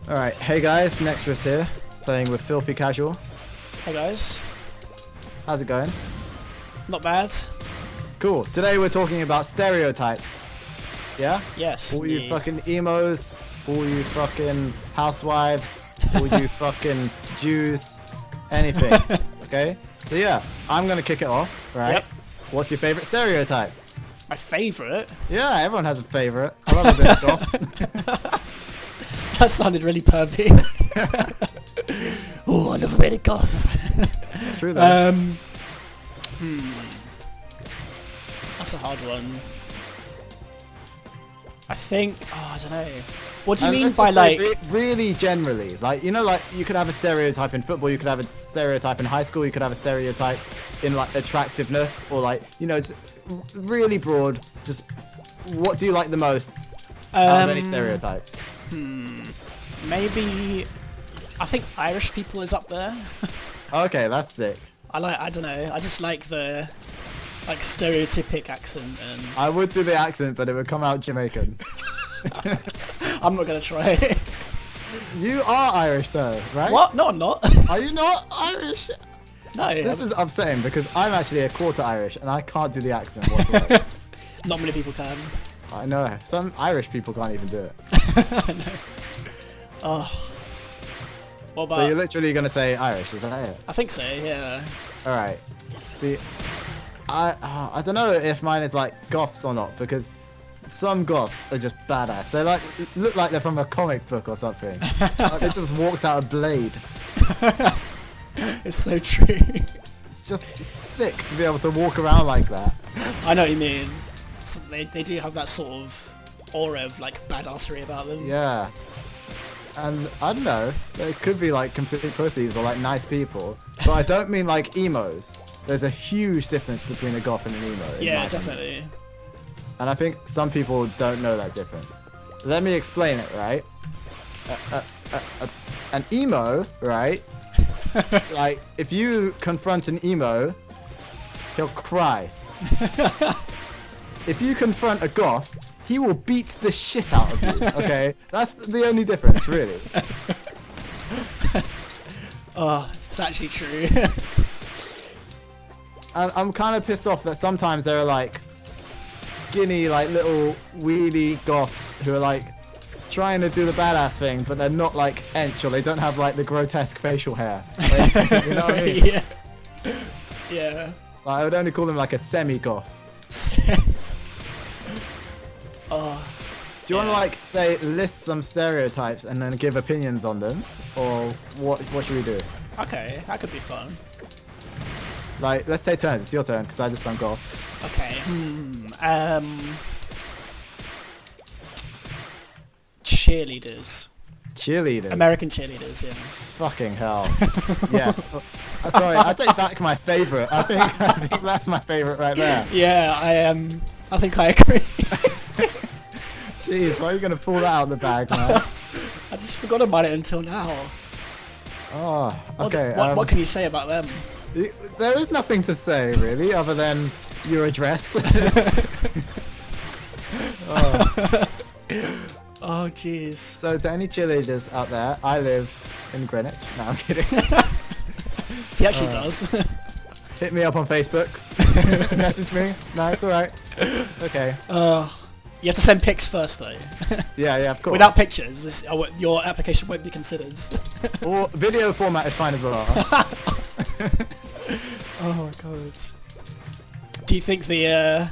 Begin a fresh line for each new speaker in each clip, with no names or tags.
Alright, hey guys, Nextras here, playing with Filthy Casual.
Hey guys,
How's it going?
not bad.
Cool. Today we're talking about stereotypes. Yeah?
Yes.
All you
indeed.
fucking emos, all you fucking housewives, all you fucking Jews, anything. Okay? So yeah, I'm gonna kick it off, right?
Yep.
What's your favorite stereotype?
My favourite.
Yeah, everyone has a favorite. I love a bit of goth.
That sounded really pervy. Oh, I love a bit of goth.
It's true though.
That's a hard one. I think. Oh, I don't know. What do you
And
mean
let's
by
just say
like?
really generally, like, you know, like you could have a stereotype in football, you could have a stereotype in high school, you could have a stereotype in like attractiveness, or like, you know, just really broad. Just what do you like the most out of any stereotypes?
Maybe. I think Irish people is up there.
Okay, that's sick.
I don't know. I just like the stereotypic accent, and
I would do the accent, but it would come out Jamaican.
I'm not gonna try.
You are Irish though, right?
What? No, I'm not.
Are you not Irish?
No,
This is upsetting because I'm actually a quarter Irish and I can't do the accent whatsoever.
not many people can.
I know. Some Irish people can't even do it.
Oh. What about?
So you're literally going to say Irish, is that it?
I think so. Yeah.
Alright. See, I don't know if mine is like goths or not, because some goths are just badass. They like look like they're from a comic book or something. Like they just walked out a Blade.
It's so true.
It's just sick to be able to walk around like that.
I know what you mean. So they do have that sort of aura of like badassery about them.
Yeah. And I don't know, they could be like complete pussies or like nice people, but I don't mean like emos. There's a huge difference between a goth and an emo. in my
Yeah,
opinion.
definitely.
And I think some people don't know that difference. Let me explain it, right? An emo, right? Like, if you confront an emo, he'll cry. If you confront a goth, he will beat the shit out of you, okay? That's the only difference, really.
Oh, it's actually true.
And I'm kind of pissed off that sometimes there are like skinny, like little weedy goths who are like trying to do the badass thing, but they're not like ench, or they don't have like the grotesque facial hair. Like, you know what I mean?
Yeah. Yeah.
Like, I would only call them like a semi-goth.
Oh.
Do you want to
Yeah.
like say list some stereotypes and then give opinions on them, or what should we do?
Okay, that could be fun.
Like, let's take turns. It's your turn because I just don't go.
Okay. Cheerleaders.
Cheerleaders.
American cheerleaders. Yeah.
Fucking hell. Yeah. Sorry, I take back my favorite. I think that's my favorite right there.
Yeah, I think I agree.
Jeez, why are you gonna pull that out of the bag, man?
I just forgot about it until now.
Oh, okay.
What can you say about them?
There is nothing to say really, other than your address. Oh.
Oh, jeez.
So to any cheerleaders out there, I live in Greenwich. No, I'm kidding.
He actually does.
Hit me up on Facebook. Message me. No, it's alright. It's okay.
You have to send pics first, though.
Yeah, of course.
Without pictures, your application won't be considered.
Or video format is fine as well.
Oh my god. Do you think the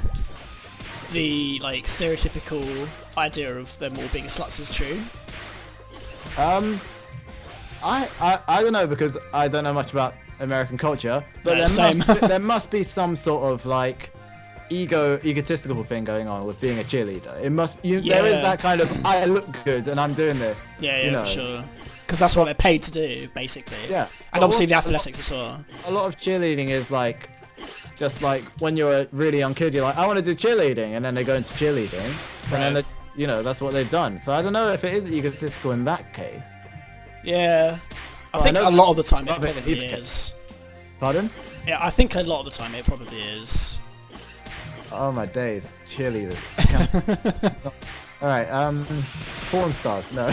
like stereotypical idea of them all being sluts is true?
I don't know, because I don't know much about American culture, but
No, same.
there must be some sort of like egotistical thing going on with being a cheerleader. It must there is
Yeah.
that kind of I look good and I'm doing this.
Yeah,
you know.
for sure. Because that's what they're paid to do, basically.
Yeah.
And
But
obviously the
also,
athletics as well.
a lot of cheerleading is like just like when you're a really young kid, you're like, I want to do cheerleading, and then they go into cheerleading, and then
Right.
it's, you know, that's what they've done. So I don't know if it is egotistical in that case.
Yeah. I
Well,
think
I know
a lot of the time it
rub it in
probably
either
is.
Pardon?
Yeah, I think a lot of the time it probably is.
Oh my days, cheerleaders. All right, porn stars. No.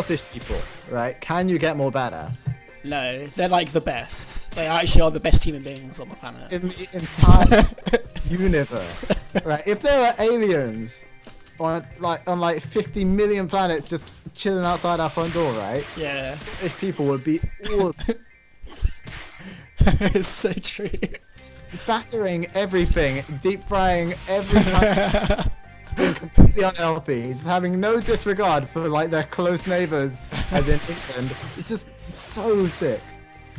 Scottish people, right? Can you get more badass?
No, they're like the best. They actually are the best human beings on the planet.
In the entire universe, right? If there are aliens on like 50 million planets just chilling outside our front door, right?
Yeah.
Scottish people would be all
It's so true.
battering everything, deep frying every kind being completely unhealthy, just having no disregard for like their close neighbours, as in England. It's just so sick.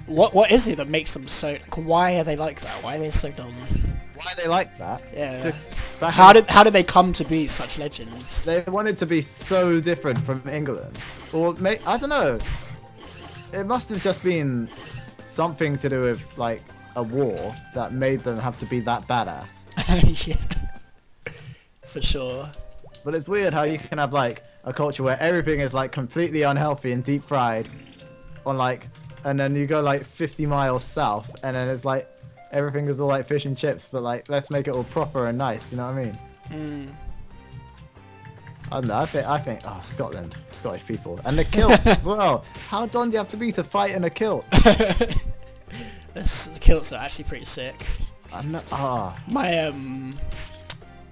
What is it that makes them so? Like, why are they like that? Why are they so dumb?
Why they like that?
Yeah.
Back
How
in-
did they come to be such legends?
they wanted to be so different from England, or I don't know. It must have just been something to do with like a war that made them have to be that badass.
Yeah. For sure.
But it's weird how you can have like a culture where everything is like completely unhealthy and deep fried, on like, and then you go like 50 miles south, and then it's like everything is all like fish and chips, but like let's make it all proper and nice. You know what I mean? I don't know. I think. Oh, Scotland, Scottish people, and the kilts as well. How done do you have to be to fight in a kilt?
The kilts are actually pretty sick.
I'm not. Ah.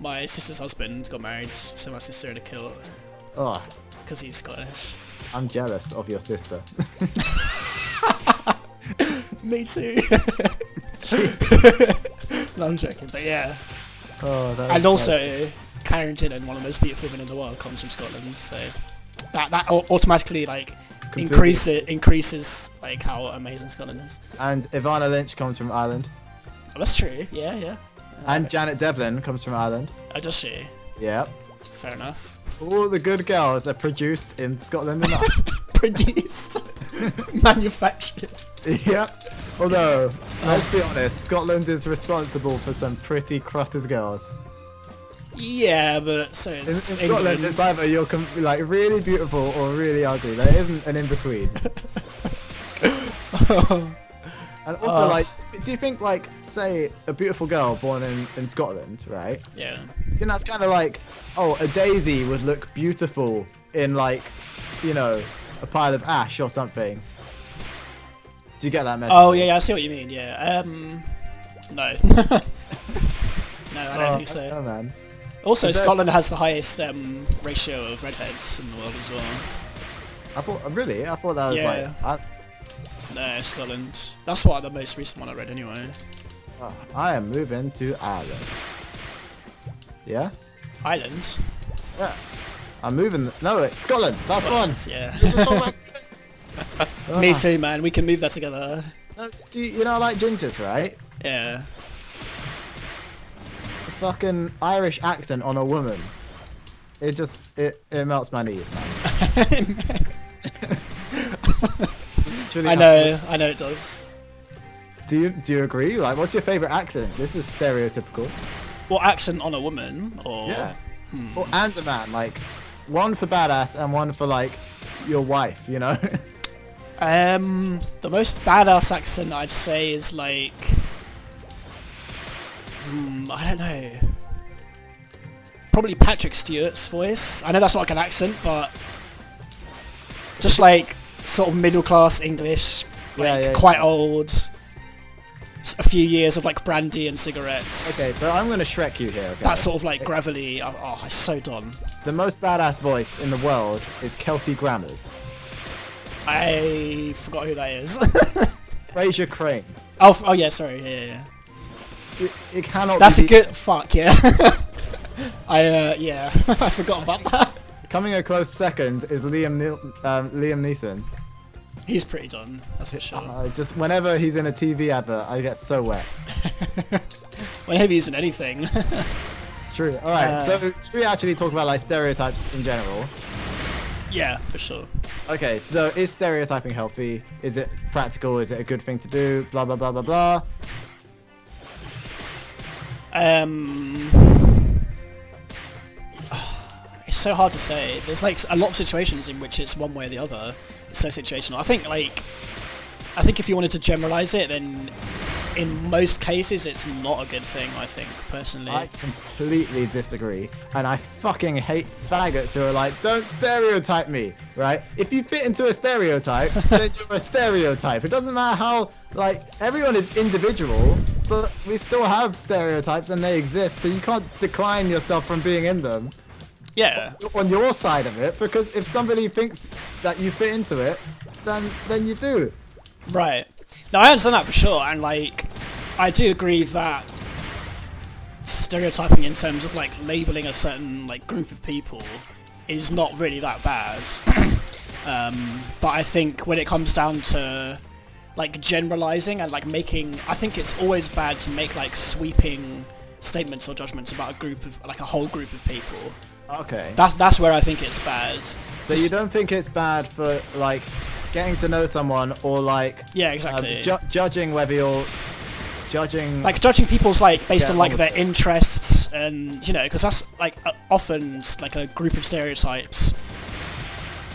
My sister's husband got married to my sister in a kilt
Oh,
because he's Scottish.
I'm jealous of your sister.
Me too. No, I'm joking, but yeah.
Oh, that
And
was
also, Karen Gillan, one of the most beautiful women in the world, comes from Scotland, so that automatically like
Completely.
increases like how amazing Scotland is.
And Ivana Lynch comes from Ireland.
Oh, that's true. Yeah, yeah.
And Janet Devlin comes from Ireland.
Oh, does she?
Yep.
Fair enough.
All the good girls are produced in Scotland and Ireland.
Produced, manufactured.
Yep. Although, let's be honest, Scotland is responsible for some pretty crutters girls.
Yeah, but so
In
is
Scotland,
England.
it's either you're like really beautiful or really ugly. There isn't an in between. And also, like, do you think, like, say, a beautiful girl born in Scotland, right?
Yeah.
Do you think that's kind of like, oh, a daisy would look beautiful in, like, you know, a pile of ash or something? Do you get that message?
Oh yeah, I see what you mean. Yeah. No. No, I don't think so.
Oh, man.
Also,
Is there-
Scotland has the highest ratio of redheads in the world as well.
I thought, really? I thought that was
Yeah.
like,
No, Scotland. That's what the most recent one I read anyway.
I am moving to Ireland. Yeah?
Islands.
Yeah. I'm moving. No, wait, Scotland. That's one.
Scotland, yeah.
This is all about-
Me
Ah.
too, man. We can move that together.
No, see, you know, I like gingers, right?
Yeah.
The fucking Irish accent on a woman. It melts my knees, man. Literally
I know it does.
Do you agree? Like, what's your favorite accent? This is stereotypical.
What accent on a woman? Or
Yeah. Or and a man, like one for badass and one for like your wife, you know?
The most badass accent I'd say is like, I don't know. Probably Patrick Stewart's voice. I know that's not like an accent, but just like sort of middle class English, like
Yeah.
quite old. A few years of like brandy and cigarettes.
Okay, but I'm gonna Shrek you here. Okay?
That sort of like gravelly. Oh, it's so done.
The most badass voice in the world is Kelsey Grammer's.
I forgot who that is.
Fraser Crane.
Oh yeah, sorry. Yeah.
It cannot.
That's
be
a good. Fuck yeah. Yeah. I forgot about that.
Coming a close second is Liam Neeson.
He's pretty done. That's for sure.
Just whenever he's in a TV advert, I get so wet.
Whenever he's in anything.
It's true. All right. So should we actually talk about like stereotypes in general?
Yeah, for sure.
Okay. So is stereotyping healthy? Is it practical? Is it a good thing to do? Blah blah blah blah blah.
It's so hard to say. There's like a lot of situations in which it's one way or the other. It's so situational. I think if you wanted to generalize it, then in most cases it's not a good thing, I think, personally.
I completely disagree, and I fucking hate faggots who are like, don't stereotype me, right? If you fit into a stereotype, then you're a stereotype. It doesn't matter how, like, everyone is individual, but we still have stereotypes and they exist, so you can't decline yourself from being in them.
Yeah.
On your side of it, because if somebody thinks that you fit into it, then you do.
Right. Now, I understand that for sure, and, like, I do agree that stereotyping in terms of, like, labelling a certain, like, group of people is not really that bad. But I think when it comes down to, like, generalising and, like, making... I think it's always bad to make, like, sweeping statements or judgments about a group of, like, a whole group of people.
Okay.
That's where I think it's bad.
So you don't think it's bad for, like, getting to know someone, or like,
yeah, exactly,
judging whether you're judging,
like, judging people's, like, based on, like, their interests, and, you know, because that's, like, often like a group of stereotypes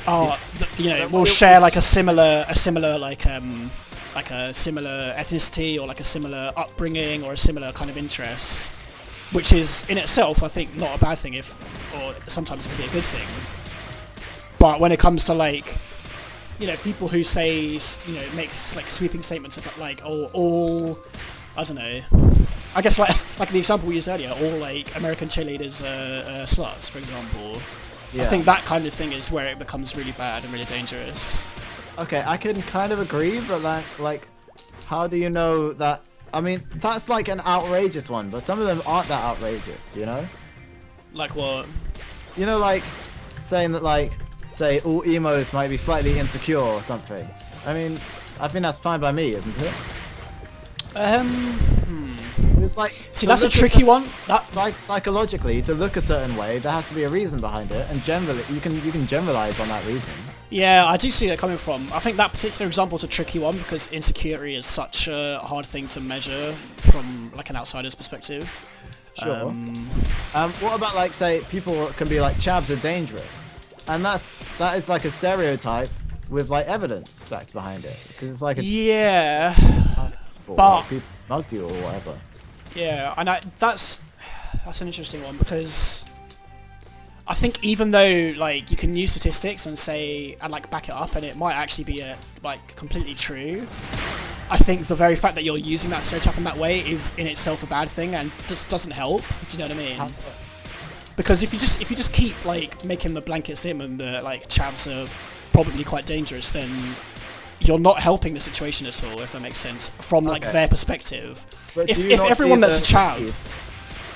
are, you know, so will share, like, a similar like a similar ethnicity, or like a similar upbringing, or a similar kind of interests, which is in itself, I think, not a bad thing, or sometimes it can be a good thing. But when it comes to, like, you know, people who say, you know, makes, like, sweeping statements about, like, all I don't know, I guess, like the example we used earlier, all, like, American cheerleaders are sluts, for example. Yeah. I think that kind of thing is where it becomes really bad and really dangerous.
Okay, I can kind of agree, but like, how do you know that? I mean, that's like an outrageous one, but some of them aren't that outrageous, you know?
Like what?
You know, like, saying that, like, say all emos might be slightly insecure or something. I mean, I think that's fine by me, isn't it? It's like,
see, that's a tricky one.
That's like, psychologically, to look a certain way, there has to be a reason behind it, and generally, you can generalize on that reason.
Yeah, I do see that coming from. I think that particular example is a tricky one because insecurity is such a hard thing to measure from, like, an outsider's perspective.
Sure. What about, like, say people can be like, chavs are dangerous, and that is like a stereotype with, like, evidence backed behind it, because it's like a
but
people mugged you or whatever.
Yeah, and that's an interesting one, because I think even though, like, you can use statistics and say, and, like, back it up, and it might actually be like, completely true, I think the very fact that you're using that stereotype in that way is in itself a bad thing and just doesn't help. Do you know what I mean? Because if you just keep, like, making the blanket statement that, like, chavs are probably quite dangerous, then you're not helping the situation at all, if that makes sense, from, like, their perspective. If everyone that's a chav,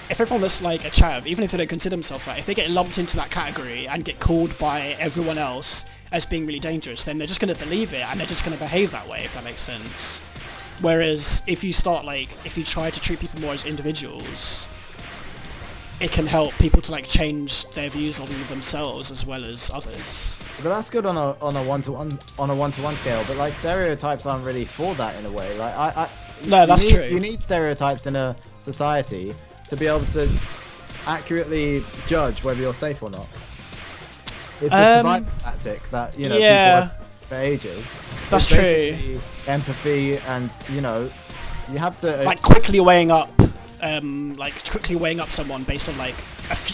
if everyone that's, like, a chav, even if they don't consider themselves that, if they get lumped into that category and get called by everyone else as being really dangerous, then they're just going to believe it and they're just going to behave that way, if that makes sense. Whereas if you start, like, if you try to treat people more as individuals, it can help people to, like, change their views on themselves as well as others.
But that's good on a one-to-one scale. But, like, stereotypes aren't really for that in a way. Like,
no, that's true.
You need stereotypes in a society to be able to accurately judge whether you're safe or not. It's a survival tactic that, you know, people have for ages.
That's true.
Empathy, and, you know, you have to
like, quickly weighing up someone based on, like,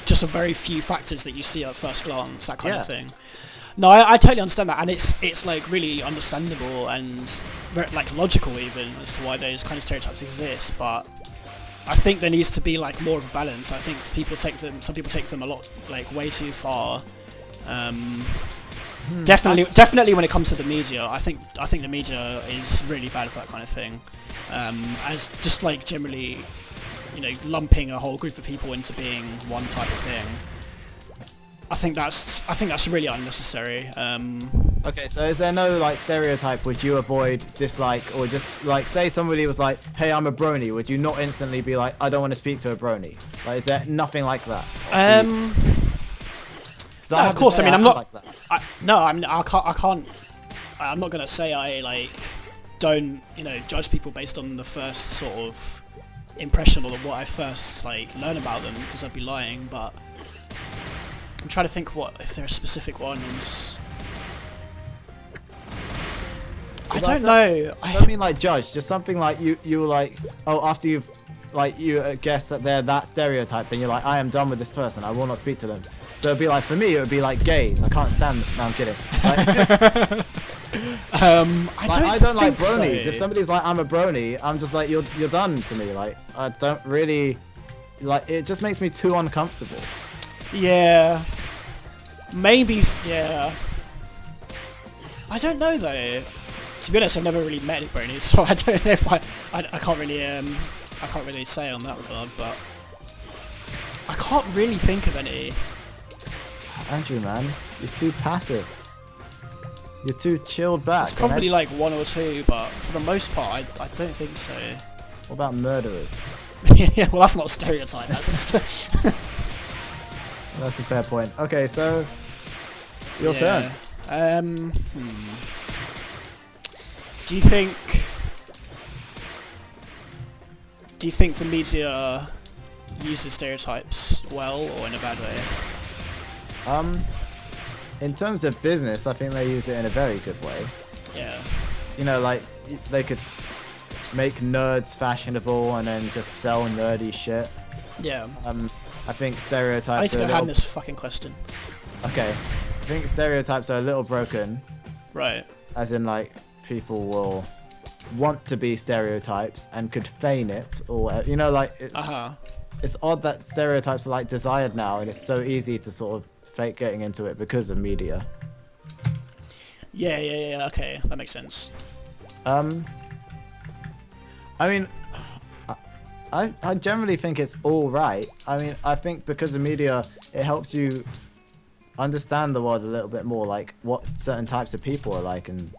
just a very few factors that you see at first glance, that kind of thing. No, I totally understand that, and it's like really understandable and, like, logical even as to why those kind of stereotypes exist. But I think there needs to be, like, more of a balance. I think some people take them a lot, like, way too far. Definitely when it comes to the media, I think the media is really bad for that kind of thing. As just, like, generally, you know, lumping a whole group of people into being one type of thing. I think that's really unnecessary.
Okay, so is there no, like, stereotype would you avoid, dislike, or just, like, say somebody was like, hey, I'm a brony, would you not instantly be like, I don't want to speak to a brony? Like, is there nothing like that?
No, of course. I mean, I'm not
like that.
I can't. I'm not gonna say I, like, don't, you know, judge people based on the first sort of impression or what I first, like, learn about them, because I'd be lying. But I'm trying to think if there are specific ones. I don't know.
I don't mean like judge, just something like you were like, oh, after you've like you guess that they're that stereotype, then you're like, I am done with this person. I will not speak to them. So it'd be like, for me, it would be like gays. I can't stand. No, I'm kidding. Like, I don't like bronies.
So.
If somebody's like, I'm a brony, I'm just like, you're done to me. Like, I don't really like. It just makes me too uncomfortable.
Yeah. Maybe. Yeah. I don't know though. To be honest, I've never really met any bronies, so I don't know if I can't really say on that regard, but I can't really think of any.
Andrew, man, you're too passive. You're too chilled back.
It's probably like one or two, but for the most part, I don't think so.
What about murderers?
Yeah, well, that's not a stereotype. That's just
That's a fair point. Okay, so your turn.
Do you think the media uses stereotypes well or in a bad way?
In terms of business, I think they use it in a very good way.
Yeah.
You know, like they could make nerds fashionable and then just sell nerdy shit.
Yeah.
I think stereotypes.
I need to go hand this fucking question.
Okay. I think stereotypes are a little broken.
Right.
As in, like, people will want to be stereotypes and could feign it, or you know, like it's odd that stereotypes are like desired now, and it's so easy to sort of fake getting into it because of media.
Yeah. Okay, that makes sense.
I mean, I generally think it's all right. I mean, I think because of media, it helps you understand the world a little bit more, like what certain types of people are like and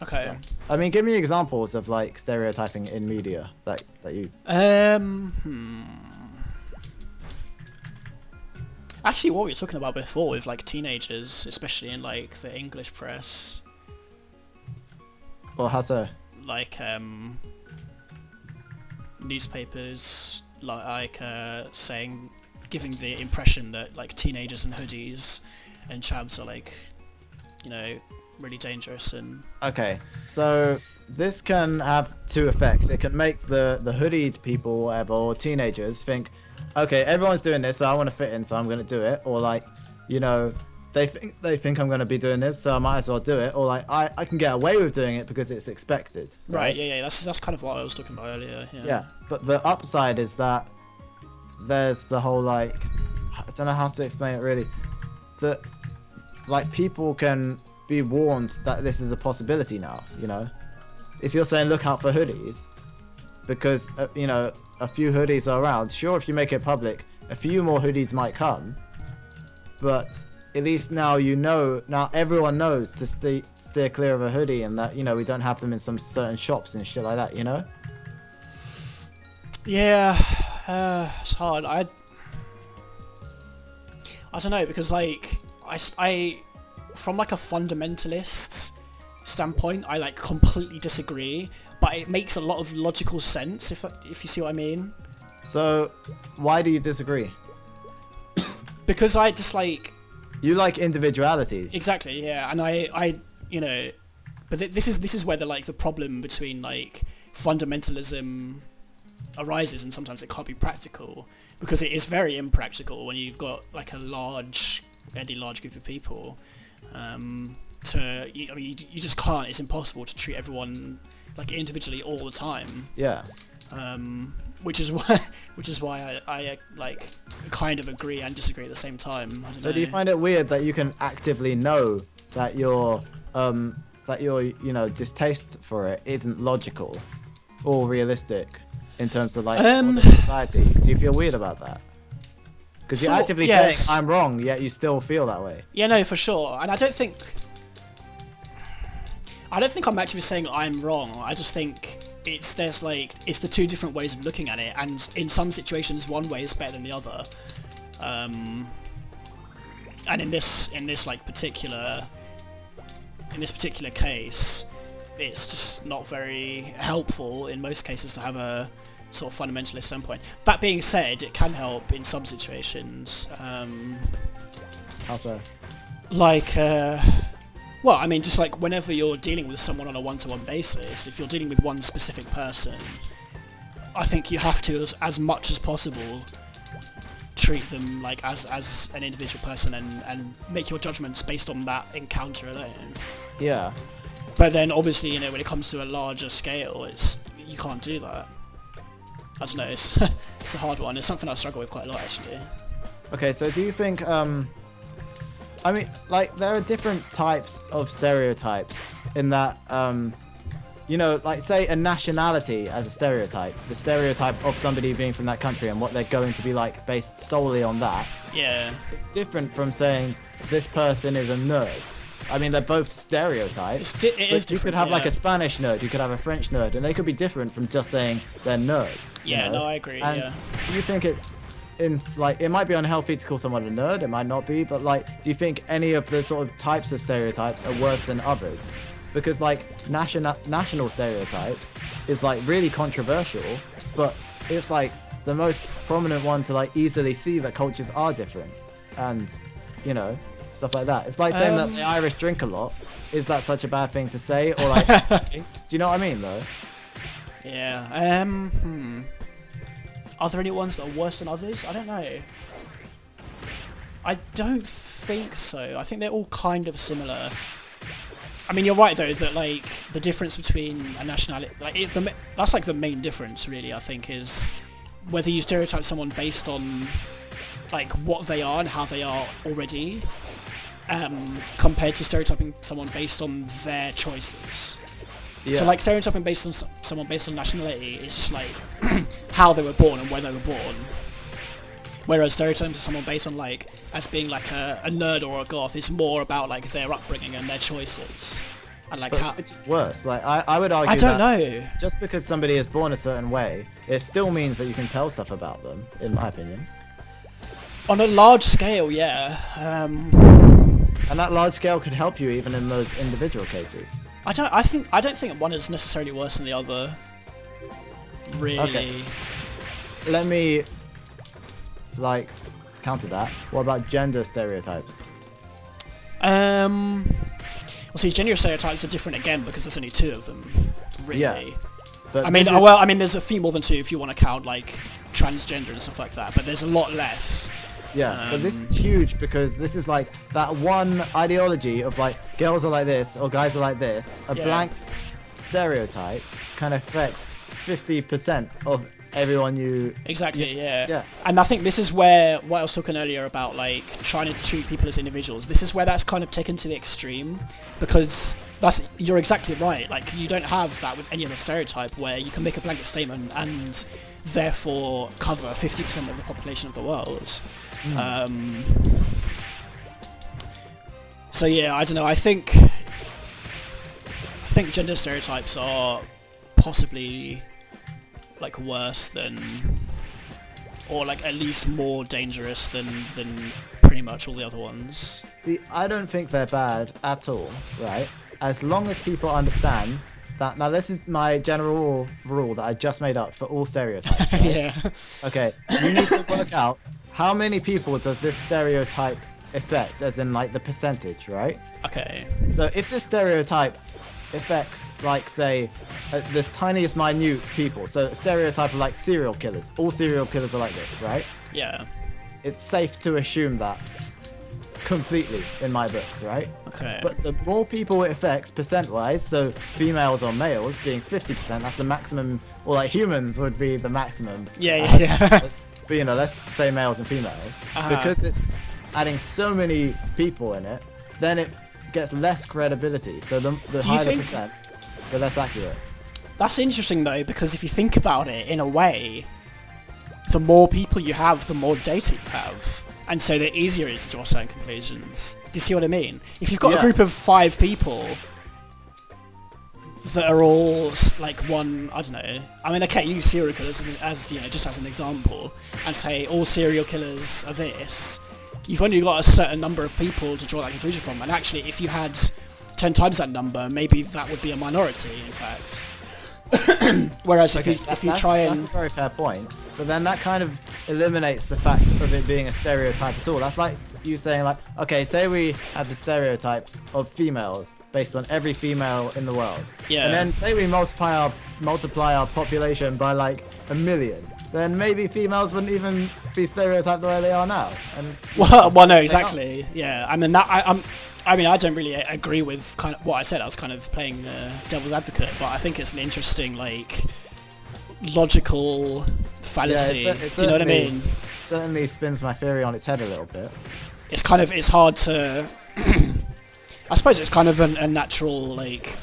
okay
stuff. I mean, give me examples of like stereotyping in media that you
actually what we were talking about before with like teenagers, especially in like the English press,
or how so?
like newspapers like saying, giving the impression that like teenagers in hoodies and chabs are like, you know, really dangerous. And
okay, so this can have two effects. It can make the hoodied people or whatever, or teenagers think, okay, everyone's doing this, so I want to fit in, so I'm going to do it. Or like, you know, they think I'm going to be doing this, so I might as well do it. Or like, I can get away with doing it because it's expected.
Right. Yeah. That's kind of what I was talking about earlier.
Yeah. But the upside is that there's the whole like, I don't know how to explain it really. That like people can be warned that this is a possibility now. You know, if you're saying look out for hoodies, because you know, a few hoodies are around. Sure, if you make it public, a few more hoodies might come, but at least now you know. Now everyone knows to steer clear of a hoodie, and that, you know, we don't have them in some certain shops and shit like that. You know.
Yeah, it's hard. I don't know, because like I from like a fundamentalist standpoint, I like completely disagree, but it makes a lot of logical sense if you see what I mean.
So, why do you disagree?
Because I just like...
You like individuality.
Exactly, yeah, and I you know, but this is where the problem between like fundamentalism arises, and sometimes it can't be practical, because it is very impractical when you've got like a large group of people. I mean, you just can't. It's impossible to treat everyone like individually all the time.
Yeah.
Which is why I like kind of agree and disagree at the same time. I don't know.
Do you find it weird that you can actively know that your you know, distaste for it isn't logical or realistic in terms of like society? Do you feel weird about that? Because you're actively saying I'm wrong, yet you still feel that way.
Yeah, no, for sure. And I don't think I'm actually saying I'm wrong. I just think it's the two different ways of looking at it, and in some situations one way is better than the other. And in this particular case, it's just not very helpful in most cases to have a sort of fundamentalist standpoint. That being said, it can help in some situations.
How so?
Like Well, I mean, just like whenever you're dealing with someone on a one-to-one basis, if you're dealing with one specific person, I think you have to, as much as possible, treat them like as an individual person and make your judgments based on that encounter alone.
Yeah.
But then, obviously, you know, when it comes to a larger scale, you can't do that. I don't know. It's a hard one. It's something I struggle with quite a lot, actually.
Okay, so do you think, I mean, like, there are different types of stereotypes in that, you know, like, say a nationality as a stereotype, the stereotype of somebody being from that country and what they're going to be like based solely on that.
Yeah.
It's different from saying this person is a nerd. I mean, they're both stereotypes.
It is different.
You could have like
yeah.
a Spanish nerd, you could have a French nerd, and they could be different from just saying they're nerds.
Yeah,
you know?
no, I agree.
And
Yeah.
do you think it's like it might be unhealthy to call someone a nerd, it might not be, but like, do you think any of the sort of types of stereotypes are worse than others? Because like national stereotypes is like really controversial, but it's like the most prominent one to like easily see that cultures are different, and you know, stuff like that. It's like saying that the Irish drink a lot. Is that such a bad thing to say, or like, do you know what I mean though?
Yeah. Are there any ones that are worse than others? I don't know. I don't think so. I think they're all kind of similar. I mean, you're right though that like the difference between a nationality, like that's like the main difference really. I think is whether you stereotype someone based on like what they are and how they are already, compared to stereotyping someone based on their choices.
Yeah.
So like stereotyping based on someone based on nationality is just like how they were born and where they were born. Whereas stereotyping someone based on like as being like a nerd or a goth is more about like their upbringing and their choices. And like how
Which is worse. Like I would argue
I don't
that
know.
just because somebody is born a certain way, it still means that you can tell stuff about them, in my opinion.
On a large scale, yeah.
And that large scale could help you even in those individual cases.
I don't think one is necessarily worse than the other. Really.
Okay. Let me like counter that. What about gender stereotypes?
Well, see, gender stereotypes are different again because there's only two of them. Really.
Yeah. But
I mean,
this is-
well, I mean, there's a few more than two if you want to count like transgender and stuff like that, but there's a lot less.
Yeah, but this is huge because this is like that one ideology of like girls are like this or guys are like this. A
Yeah.
blank stereotype can affect 50% of everyone you.
Exactly, yeah.
Yeah.
And I think this is where what I was talking earlier about like trying to treat people as individuals. This is where that's kind of taken to the extreme because you're exactly right. Like you don't have that with any other stereotype where you can make a blanket statement and therefore cover 50% of the population of the world. So yeah, I don't know. I think gender stereotypes are possibly like worse than, or like at least more dangerous than pretty much all the other ones.
See, I don't think they're bad at all, right? As long as people understand that. Now, this is my general rule that I just made up for all stereotypes. Right?
Yeah.
Okay, you need to work out how many people does this stereotype affect, as in like the percentage, right?
Okay.
So if this stereotype affects, like, say, the tiniest minute people, so a stereotype of like serial killers, all serial killers are like this, right?
Yeah.
It's safe to assume that completely in my books, right?
Okay.
But the more people it affects percent-wise, so females or males being 50%, that's the maximum, or like humans would be the maximum.
Yeah.
But you know, let's say males and females, because it's adding so many people in it, then it gets less credibility. So the higher the percent, the less accurate.
That's interesting though, because if you think about it, in a way, the more people you have, the more data you have, and so the easier it is to draw certain conclusions. Do you see what I mean? If you've got a group of 5 people that are all like one, I don't know. I mean, okay, use serial killers as you know, just as an example, and say all serial killers are this. You've only got a certain number of people to draw that conclusion from, and actually, if you had 10 times that number, maybe that would be a minority, in fact. Whereas
Okay,
if you try
that's
and
a very fair point, but then that kind of eliminates the fact of it being a stereotype at all. That's like you saying like, okay, say we have the stereotype of females based on every female in the world,
Yeah.
and then say we multiply our population by like 1 million, then maybe females wouldn't even be stereotyped the way they are now. And
well, no, exactly. Yeah, I mean that I mean, I don't really agree with kind of what I said. I was kind of playing devil's advocate, but I think it's an interesting, like, logical fallacy.
Yeah,
Do you know what I mean?
Certainly spins my theory on its head a little bit.
It's hard to. I suppose it's kind of a natural, like,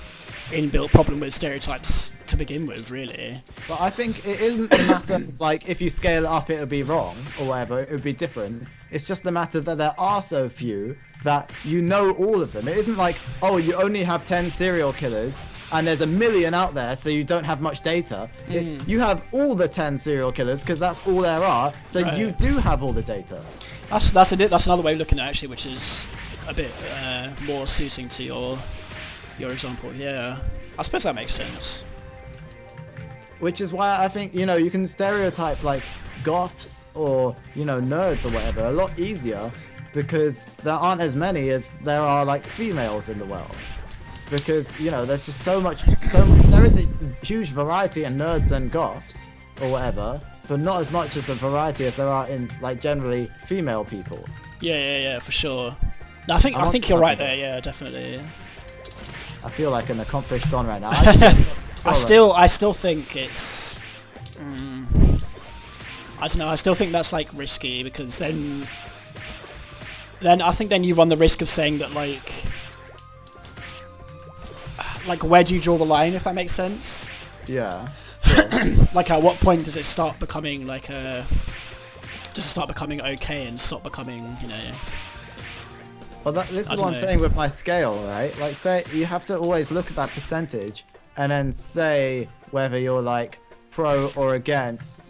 inbuilt problem with stereotypes to begin with, really.
But I think it isn't a matter of, like, if you scale it up, it would be wrong or whatever. It would be different. It's just the matter that there are so few that you know all of them. It isn't like, oh, you only have 10 serial killers and there's 1 million out there, so you don't have much data. It's you have all the 10 serial killers because that's all there are, so
Right.
you do have all the data.
That's another way of looking at it, actually, which is a bit more suiting to your example. Yeah, I suppose that makes sense.
Which is why I think, you know, you can stereotype like goths or, you know, nerds or whatever a lot easier because there aren't as many as there are like females in the world. Because, you know, there's just there is a huge variety in nerds and goths or whatever, but not as much as a variety as there are in like generally female people.
Yeah, for sure. No, I think you're right there. Yeah, definitely.
I feel like an accomplished Don right now.
I still think it's. I don't know. I still think that's like risky because then I think then you run the risk of saying that like where do you draw the line, if that makes sense?
Yeah. Sure.
Like at what point does it start becoming just start becoming okay and stop becoming, you know?
Well, this
I
is
don't
what I'm
know.
saying with my scale, right? Like, say you have to always look at that percentage and then say whether you're like pro or against.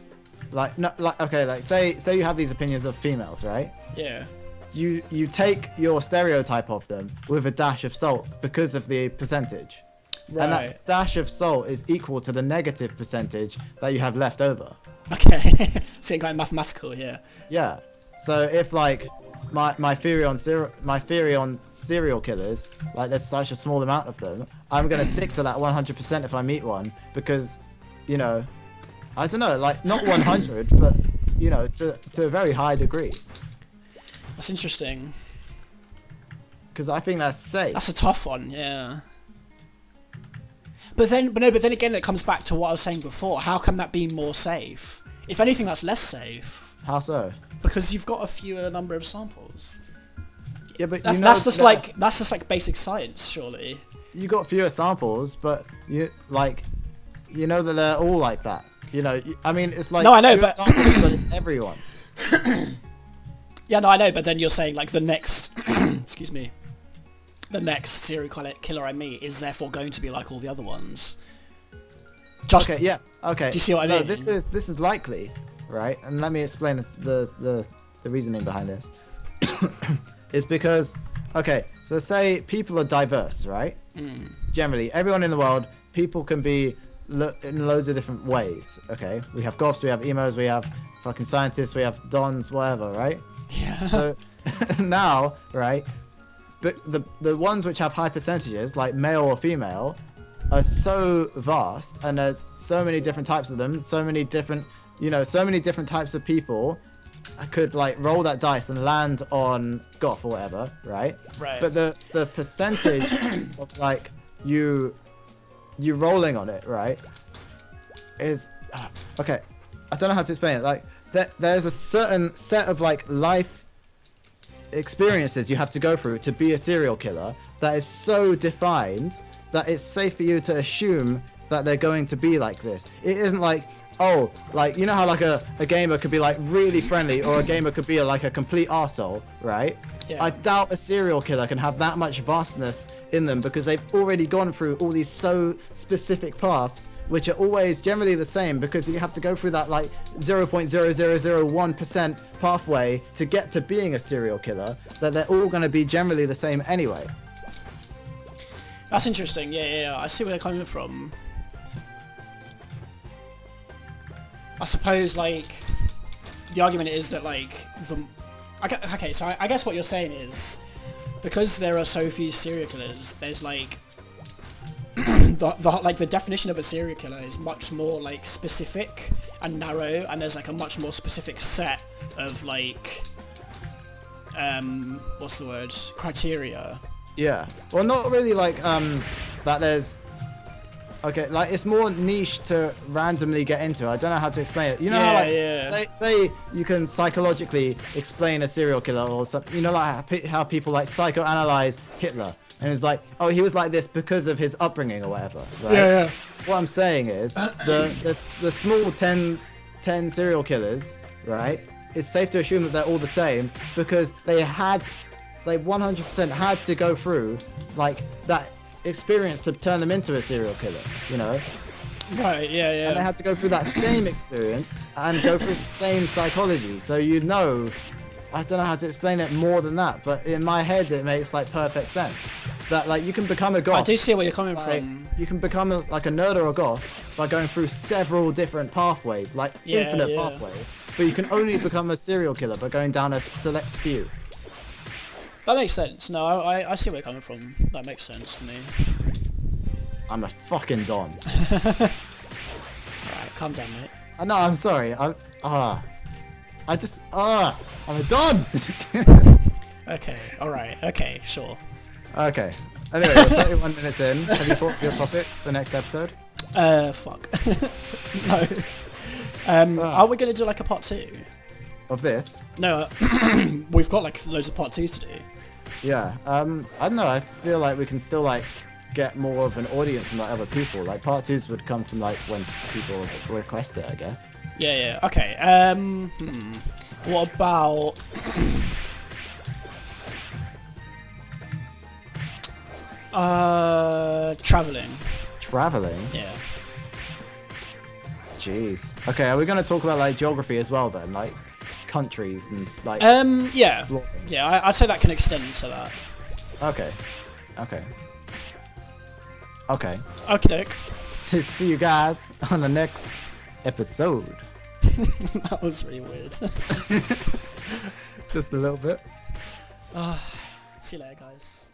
Like, no, like okay, like say you have these opinions of females, right?
Yeah.
You take your stereotype of them with a dash of salt because of the percentage,
Right.
and that dash of salt is equal to the negative percentage that you have left over.
Okay. So it's kind of mathematical, yeah.
Yeah. So if like my theory on serial killers, like there's such a small amount of them, I'm gonna stick to that 100% if I meet one because, you know, I don't know, like not 100, but you know, to a very high degree.
That's interesting.
Because I think that's safe.
That's a tough one, yeah. But then again, it comes back to what I was saying before. How can that be more safe? If anything, that's less safe.
How so?
Because you've got a fewer number of samples.
Yeah, but
That's,
you know
that's just
that
like basic science, surely.
you got fewer samples, but you know that they're all like that. You know, I mean, it's like
No, I know,
fewer
but-
samples, but it's everyone.
Yeah, no, I know, but then you're saying like the next, excuse me, the next serial killer I meet is therefore going to be like all the other ones. Just
Okay, yeah, okay.
Do you see what I
No,
mean?
this is likely, right? And let me explain the reasoning behind this. It's because, okay, so say people are diverse, right? Generally, everyone in the world, people can be in loads of different ways. Okay, we have goths, we have emos, we have fucking scientists, we have dons, whatever, right?
Yeah.
So now, right? But the ones which have high percentages, like male or female, are so vast, and there's so many different types of them, so many different types of people. I could like roll that dice and land on goth or whatever, right?
Right.
But the percentage of like you rolling on it, right, is okay. I don't know how to explain it. Like there's a certain set of like life experiences you have to go through to be a serial killer that is so defined that it's safe for you to assume that they're going to be like this. It isn't like, oh, like, you know how like a gamer could be like really friendly or a gamer could be like a complete arsehole, right?
Yeah.
I doubt a serial killer can have that much vastness in them because they've already gone through all these so specific paths which are always generally the same because you have to go through that like 0.0001% pathway to get to being a serial killer, that they're all going to be generally the same anyway.
That's interesting. Yeah. I see where they're coming from. I suppose like the argument is that like okay, so I guess what you're saying is because there are so few serial killers, there's like the definition of a serial killer is much more like specific and narrow, and there's like a much more specific set of like what's the word, criteria.
Yeah. Well, not really like that there's okay, like it's more niche to randomly get into. I don't know how to explain it. You know how like say you can psychologically explain a serial killer or something. You know like how people like psychoanalyze Hitler and it's like, oh, he was like this because of his upbringing or whatever. Right?
Yeah.
What I'm saying is the small 10 serial killers, right? It's safe to assume that they're all the same because they 100% had to go through like that experience to turn them into a serial killer, you know?
Right, yeah.
And they had to go through that same experience and go through the same psychology. So you know, I don't know how to explain it more than that, but in my head it makes like perfect sense. That like you can become a goth.
I do see where you're coming
like,
from.
You can become like a nerd or a goth by going through several different pathways, like infinite pathways. But you can only become a serial killer by going down a select few.
That makes sense. No, I see where you're coming from. That makes sense to me.
I'm a fucking don.
Alright, calm down, mate.
No, I'm sorry. I'm a don.
Okay, alright, okay, sure.
Okay. Anyway, we're 31 minutes in. Have you thought of your topic for next episode?
Fuck. No. Are we gonna do like a part 2?
Of this?
No, we've got like loads of part 2s to do.
Yeah. I don't know. I feel like we can still like get more of an audience from like other people. Like part 2s would come from like when people request it, I guess.
Yeah. Okay. What about? Traveling.
Traveling?
Yeah.
Jeez. Okay, are we going to talk about like geography as well then? Like countries and like
yeah.
exploring?
Yeah, I'd say that can extend to that.
Okay.
Okay, doke.
To see you guys on the next episode.
That was really weird.
Just a little bit.
See you later, guys.